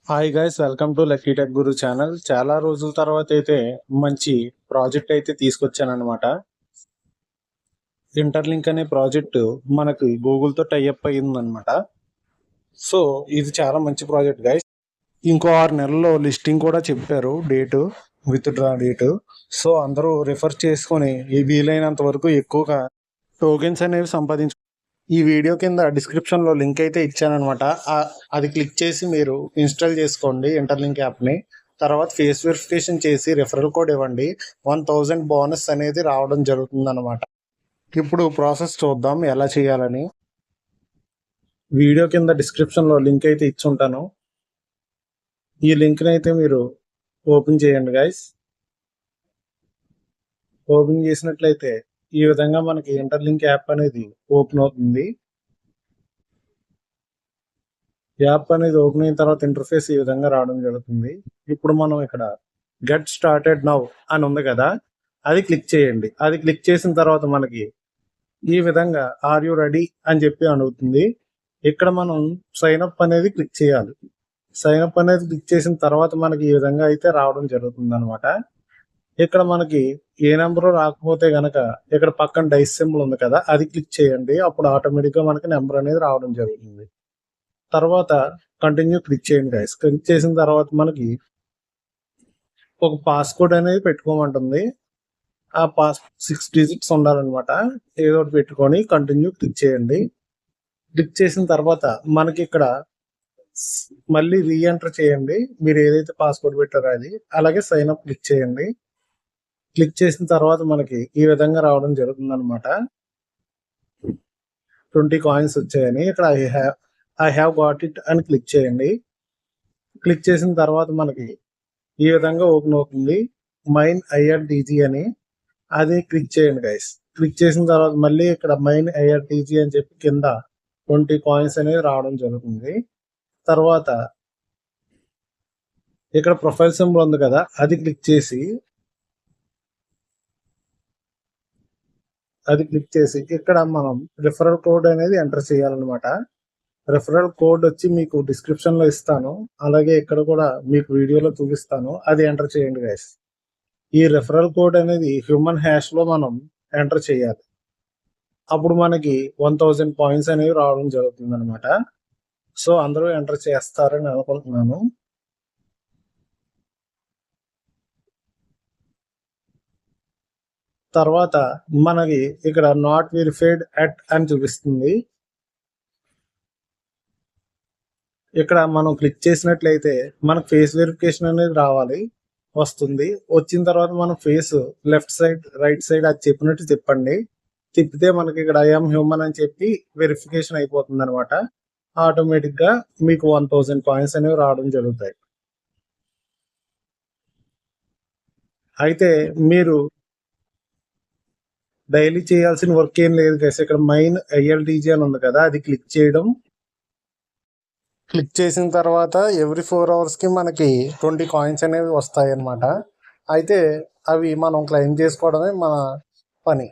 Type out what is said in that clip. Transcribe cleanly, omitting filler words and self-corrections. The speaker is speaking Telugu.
Hi guys, welcome to lucky tech Guru channel. చాలా రోజుల తర్వాత అయితే మంచి ప్రాజెక్ట్ అయితే తీసుకొచ్చాను అనమాట. ఇంటర్లింక్ అనే ప్రాజెక్ట్ మనకి గూగుల్తో టైఅప్ అయ్యిందనమాట. సో ఇది చాలా మంచి ప్రాజెక్ట్ గైస్. ఇంకో 6 నెలల్లో లిస్టింగ్ కూడా చెప్పారు, date, with draw date. So అందరూ రిఫర్ చేసుకొని ఈ వీలైనంత వరకు ఎక్కువగా టోకెన్స్ అనేవి సంపాదించు. ఈ వీడియో కింద డిస్క్రిప్షన్లో లింక్ అయితే ఇచ్చానమాట. అది క్లిక్ చేసి మీరు ఇన్స్టాల్ చేసుకోండి ఇంటర్లింక్ యాప్ని. తర్వాత ఫేస్ వెరిఫికేషన్ చేసి రెఫరల్ కోడ్ ఇవ్వండి. 1000 బోనస్ అనేది రావడం జరుగుతుంది అనమాట. ఇప్పుడు ప్రాసెస్ చూద్దాం ఎలా చేయాలని. వీడియో కింద డిస్క్రిప్షన్లో లింక్ అయితే ఇచ్చుంటాను. ఈ లింక్ని అయితే మీరు ఓపెన్ చేయండి గైస్. ఓపెన్ చేసినట్లయితే ఈ విధంగా మనకి ఇంటర్లింక్ యాప్ అనేది ఓపెన్ అవుతుంది. యాప్ అనేది ఓపెన్ అయిన తర్వాత ఇంటర్ఫేస్ ఈ విధంగా రావడం జరుగుతుంది. ఇప్పుడు మనం ఇక్కడ గెట్ స్టార్టెడ్ నౌ అని ఉంది కదా, అది క్లిక్ చేయండి. అది క్లిక్ చేసిన తర్వాత మనకి ఈ విధంగా ఆర్ యు రెడీ అని చెప్పి అడుగుతుంది. ఇక్కడ మనం సైన్ అప్ అనేది క్లిక్ చేయాలి. సైన్ అప్ అనేది క్లిక్ చేసిన తర్వాత మనకి ఈ విధంగా అయితే రావడం జరుగుతుంది అనమాట. ఇక్కడ మనకి ఏ నెంబర్ రాకపోతే గనక ఇక్కడ పక్కన డైస్ సింబల్ ఉంది కదా, అది క్లిక్ చేయండి. అప్పుడు ఆటోమేటిక్గా మనకి నెంబర్ అనేది రావడం జరుగుతుంది. తర్వాత కంటిన్యూ క్లిక్ చేయండి గైస్. క్లిక్ చేసిన తర్వాత మనకి ఒక పాస్కోడ్ అనేది పెట్టుకోమంటుంది. ఆ 6 డిజిట్స్ ఉండాలన్నమాట. ఏదో ఒకటి పెట్టుకొని కంటిన్యూ క్లిక్ చేయండి. క్లిక్ చేసిన తర్వాత మనకి ఇక్కడ మళ్ళీ రీఎంటర్ చేయండి, మీరు ఏదైతే పాస్వర్డ్ పెట్టారో అది. అలాగే సైన్ అప్ క్లిక్ చేయండి. క్లిక్ చేసిన తర్వాత మనకి ఈ విధంగా రావడం జరుగుతుంది అనమాట. 20 కాయిన్స్ వచ్చాయని ఇక్కడ ఐ హ్యావ్ గాట్ ఇట్ అని క్లిక్ చేయండి. క్లిక్ చేసిన తర్వాత మనకి ఈ విధంగా ఓపెన్ అవుతుంది మైన్ ఐఆర్టీజీ అని. అది క్లిక్ చేయండి గైస్. క్లిక్ చేసిన తర్వాత మళ్ళీ ఇక్కడ మైన్ ఐఆర్టీజీ అని చెప్పి కింద 20 కాయిన్స్ అనేది రావడం జరుగుతుంది. తర్వాత ఇక్కడ ప్రొఫైల్ సింబల్ ఉంది కదా, అది క్లిక్ చేసి ఇక్కడ మనం రిఫరల్ కోడ్ అనేది ఎంటర్ చేయాలన్నమాట. రిఫరల్ కోడ్ వచ్చి మీకు డిస్క్రిప్షన్లో ఇస్తాను, అలాగే ఇక్కడ కూడా మీకు వీడియోలో చూపిస్తాను. అది ఎంటర్ చేయండి గైస్. ఈ రిఫరల్ కోడ్ అనేది హ్యూమన్ హ్యాష్లో మనం ఎంటర్ చేయాలి. అప్పుడు మనకి 1000 పాయింట్స్ అనేవి రావడం జరుగుతుంది అనమాట. సో అందరూ ఎంటర్ చేస్తారని అనుకుంటున్నాను. తర్వాత మనకి ఇక్కడ నాట్ వెరిఫైడ్ అట్ అని చూపిస్తుంది. ఇక్కడ మనం క్లిక్ చేసినట్లయితే మనకు ఫేస్ వెరిఫికేషన్ అనేది వస్తుంది. వచ్చిన తర్వాత మనం face left side right side అది చెప్పినట్టు తిప్పండి. తిప్పితే మనకి ఇక్కడ ఐఎమ్ హ్యూమన్ అని చెప్పి వెరిఫికేషన్ అయిపోతుంది అనమాట. ఆటోమేటిక్గా మీకు 1000 పాయింట్స్ అనేవి రావడం జరుగుతాయి. అయితే మీరు డైలీ చేయాల్సిన వర్క్ ఏం లేదు గైస్. ఇక్కడ మైన్ ఐఎల్టీజీ అని ఉంది కదా, అది క్లిక్ చేయడం. క్లిక్ చేసిన తర్వాత ఎవ్రీ 4 అవర్స్కి మనకి 20 కాయిన్స్ అనేవి వస్తాయి అన్నమాట. అయితే అవి మనం క్లెయిమ్ చేసుకోవడమే మన పని.